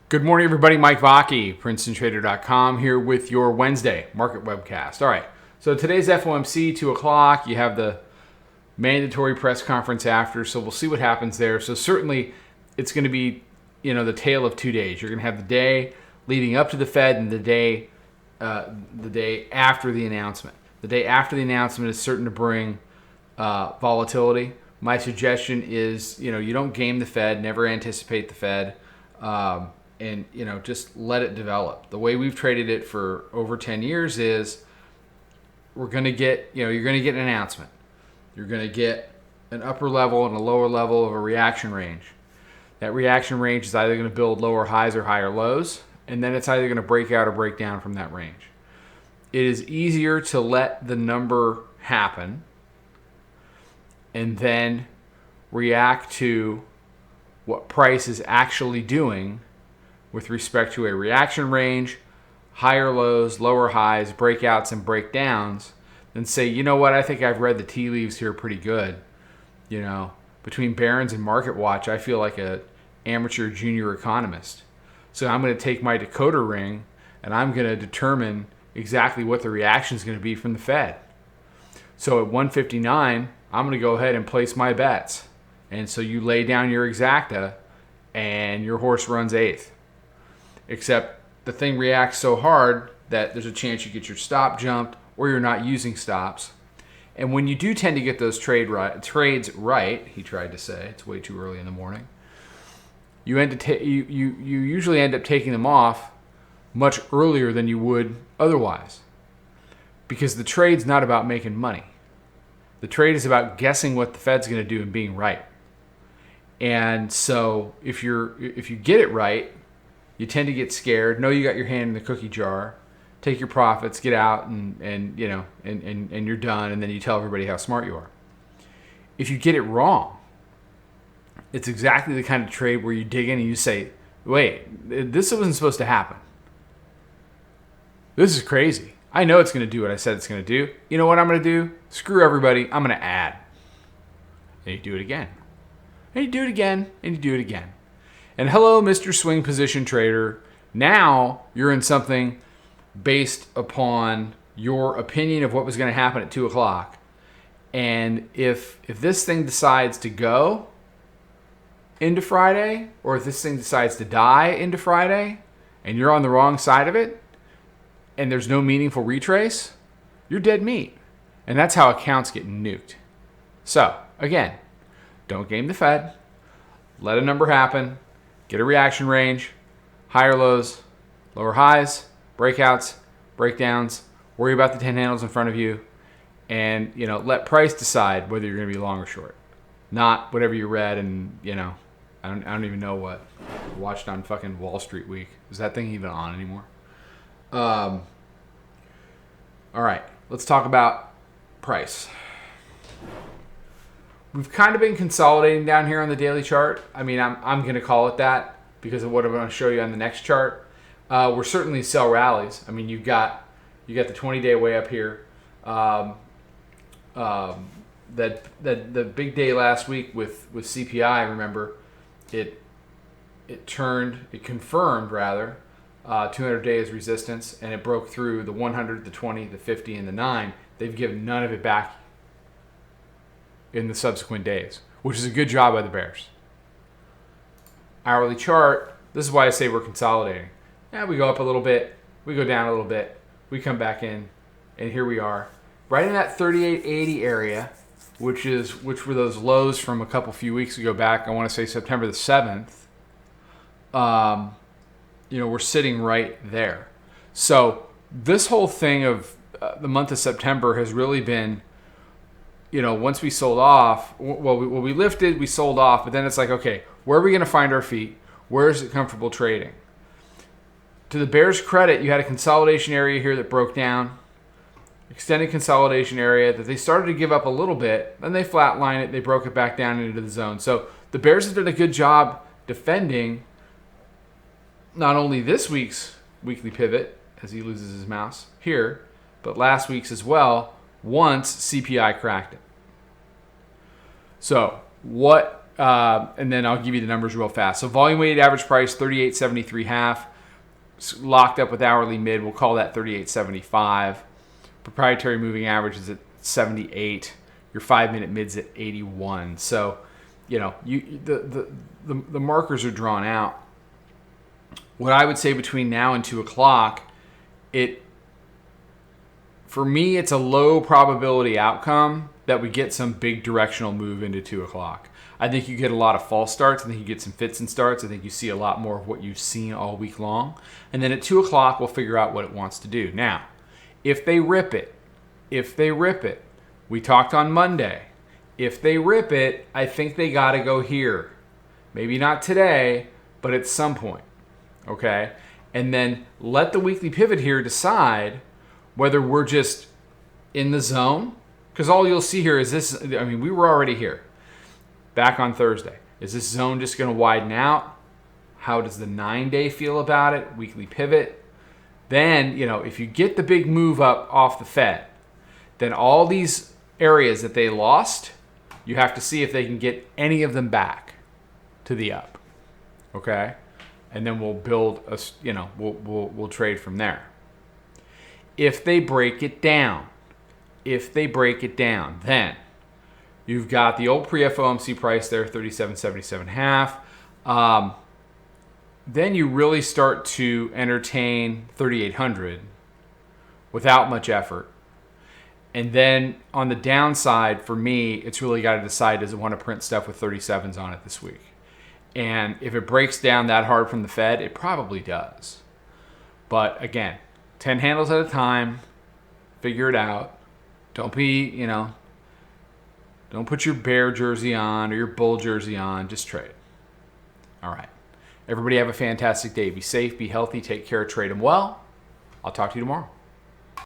Good morning, everybody. Mike Vacchi, Princetontrader.com, here with your Wednesday market webcast. All right, so today's FOMC, 2 o'clock. You have the mandatory press conference after, so we'll see what happens there. So certainly it's going to be, the tale of 2 days. You're going to have the day leading up to the Fed and the day after the announcement. The day after the announcement is certain to bring volatility. My suggestion is, you don't game the Fed, never anticipate the Fed. And just let it develop. The way we've traded it for over 10 years is you're going to get an announcement. You're going to get an upper level and a lower level of a reaction range. That reaction range is either going to build lower highs or higher lows, and then it's either going to break out or break down from that range. It is easier to let the number happen and then react to what price is actually doing with respect to a reaction range, higher lows, lower highs, breakouts, and breakdowns, then say, you know what, I think I've read the tea leaves here pretty good. Between Barron's and Market Watch, I feel like an amateur junior economist. So I'm going to take my decoder ring and I'm going to determine exactly what the reaction is going to be from the Fed. So at 159, I'm going to go ahead and place my bets. And so you lay down your exacta and your horse runs eighth. Except the thing reacts so hard that there's a chance you get your stop jumped or you're not using stops. And when you do tend to get those trades right, he tried to say, it's way too early in the morning, you usually end up taking them off much earlier than you would otherwise. Because the trade's not about making money. The trade is about guessing what the Fed's going to do and being right. And so if you get it right, you tend to get scared, know you got your hand in the cookie jar, take your profits, get out, and you're done, and then you tell everybody how smart you are. If you get it wrong, it's exactly the kind of trade where you dig in and you say, wait, this wasn't supposed to happen. This is crazy. I know it's going to do what I said it's going to do. You know what I'm going to do? Screw everybody. I'm going to add. And you do it again. And you do it again. And you do it again. And hello, Mr. Swing Position Trader. Now you're in something based upon your opinion of what was going to happen at 2 o'clock. And if this thing decides to go into Friday, or if this thing decides to die into Friday, and you're on the wrong side of it, and there's no meaningful retrace, you're dead meat. And that's how accounts get nuked. So, again, don't game the Fed. Let a number happen. Get a reaction range, higher lows, lower highs, breakouts, breakdowns. Worry about the 10 handles in front of you. And, let price decide whether you're going to be long or short. Not whatever you read and, I don't even know what. Watched on fucking Wall Street Week. Is that thing even on anymore? All right, let's talk about price. We've kind of been consolidating down here on the daily chart. I mean, I'm going to call it that because of what I'm going to show you on the next chart. We're certainly sell rallies. I mean, you got the 20-day way up here. That the big day last week with CPI. Remember, it confirmed 200 days resistance, and it broke through the 100, the 20, the 50, and the 9. They've given none of it back in the subsequent days, which is a good job by the bears. Hourly chart, this is why I say we're consolidating. We go up a little bit, we go down a little bit, we come back in, and here we are. Right in that 38.80 area, which were those lows from a few weeks ago back, I want to say September the 7th. We're sitting right there. So this whole thing of the month of September has really been, once we sold off, we lifted, we sold off, but then it's like, okay, where are we going to find our feet? Where is it comfortable trading? To the bears' credit, you had a consolidation area here that broke down, extended consolidation area that they started to give up a little bit, then they flatlined it, they broke it back down into the zone. So the bears have done a good job defending not only this week's weekly pivot, as he loses his mouse here, but last week's as well, once CPI cracked it. So what and then I'll give you the numbers real fast. So volume weighted average price 38.73.5, locked up with hourly mid. We'll call that 38.75. Proprietary moving average is at 78. Your 5-minute mid's at 81. So, the markers are drawn out. What I would say between now and 2 o'clock, for me, it's a low probability outcome that we get some big directional move into 2 o'clock. I think you get a lot of false starts. I think you get some fits and starts. I think you see a lot more of what you've seen all week long. And then at 2 o'clock, we'll figure out what it wants to do. Now, if they rip it, we talked on Monday. If they rip it, I think they got to go here. Maybe not today, but at some point. Okay? And then let the weekly pivot here decide whether we're just in the zone. Because all you'll see here is this. We were already here back on Thursday. Is this zone just going to widen out? How does the 9-day feel about it? Weekly pivot. Then, if you get the big move up off the Fed, then all these areas that they lost, you have to see if they can get any of them back to the up. Okay? And then we'll build we'll trade from there. If they break it down, then you've got the old pre-FOMC price there, 37.77.5. Then you really start to entertain 3,800 without much effort. And then on the downside, for me, it's really got to decide, does it want to print stuff with 37s on it this week? And if it breaks down that hard from the Fed, it probably does. But again, 10 handles at a time, figure it out. Don't put your bear jersey on or your bull jersey on, just trade. All right. Everybody have a fantastic day. Be safe, be healthy, take care, trade them well. I'll talk to you tomorrow.